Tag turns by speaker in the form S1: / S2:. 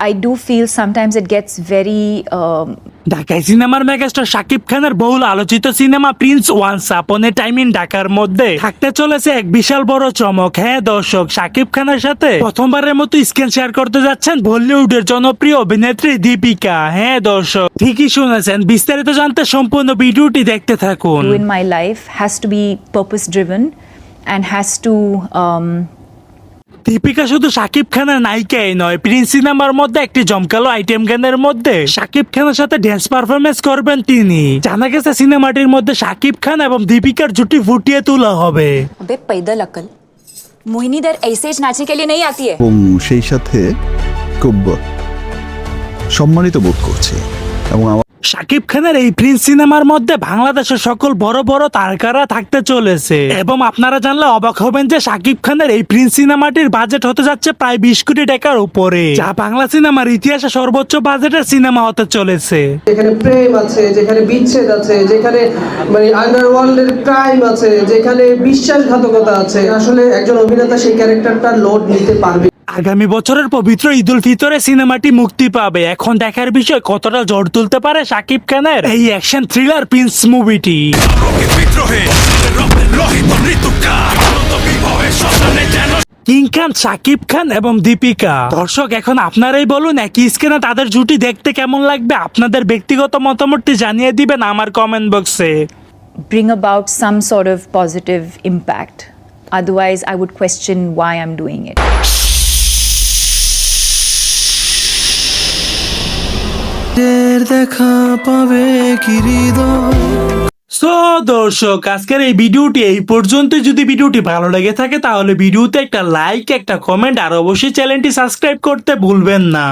S1: I do feel sometimes it gets very
S2: ঢাকায় সিনেমার megastar Shakib খানের বহুল আলোচিত cinema Prince once upon A time in ঢাকার মধ্যে থাকতে চলেছে এক বিশাল বড় চমক। হ্যাঁ দর্শক, শাকিব খানের সাথে প্রথমবারের মতো স্ক্রিন শেয়ার করতে যাচ্ছেন বলিউডের জনপ্রিয় অভিনেত্রী দীপিকা। হ্যাঁ দর্শক, ঠিকই শুনেছেন। বিস্তারিত জানতে সম্পূর্ণ ভিডিওটি দেখতে থাকুন।
S1: in my life has to be purpose driven and has to
S2: Deepika শুধু শাকিব খানের নায়িকাই নয়, প্রিন্স সিনেমার মধ্যে একটি জমকালো আইটেম গানের মধ্যে শাকিব খানের সাথে ড্যান্স পারফরমেন্স করবেন তিনি। জানা গেছে সিনেমাটির মধ্যে শাকিব খান এবং দীপিকার জুটি ফুটিয়ে তোলা হবে।
S3: अबे पैदल अकल मोहिनी दर ऐसे ही नाचने के लिए नहीं आती है।
S4: এবং সেই সাথে খুব সম্মানিত বোধ করছি এবং আমার
S2: শাকিব খানের এই প্রিন্স সিনেমার মধ্যে বাংলাদেশের সকল বড় বড় তারকারা থাকতে চলেছে এবং আপনারা জানলে অবাক হবেন যে শাকিব খানের এই প্রিন্স সিনেমাটির বাজেট হতে যাচ্ছে প্রায় 20 কোটি টাকার উপরে, যা বাংলা সিনেমার ইতিহাসে সর্বোচ্চ বাজেটের সিনেমা হতে চলেছে।
S5: যেখানে প্রেম আছে, যেখানে বিচ্ছেদ আছে, যেখানে মানে আন্ডারওয়ার্ল্ডের ক্রাইম আছে, যেখানে বিশ্বাসঘাতকতা আছে, আসলে একজন অভিনেতা সেই ক্যারেক্টারটা লোড নিতে পারবে।
S2: আগামী বছরের পবিত্র ঈদ উল ফিতরে সিনেমাটি মুক্তি পাবে। এখন দেখার বিষয় কতটা জোর তুলতে পারে শাকিব খানের এই অ্যাকশন থ্রিলার প্রিন্স মুভিটি। কিং খান, শাকিব খান এবং দীপিকা। দর্শক, এখন আপনারাই বলুন একই স্ক্রিনে তাদের জুটি দেখতে কেমন লাগবে? আপনাদের ব্যক্তিগত মতামতটি জানিয়ে দিবেন আমার কমেন্ট বক্সে।
S1: bring about some sort of positive impact. Otherwise, I would question why I'm doing it.
S6: দেখা পাবে কি হৃদয়।
S2: সো দর্শক, আজকের এই ভিডিওটি এই পর্যন্ত। যদি ভিডিওটি ভালো লেগে থাকে তাহলে ভিডিওতে একটা লাইক, একটা কমেন্ট আর অবশ্যই চ্যানেলটি সাবস্ক্রাইব করতে ভুলবেন না।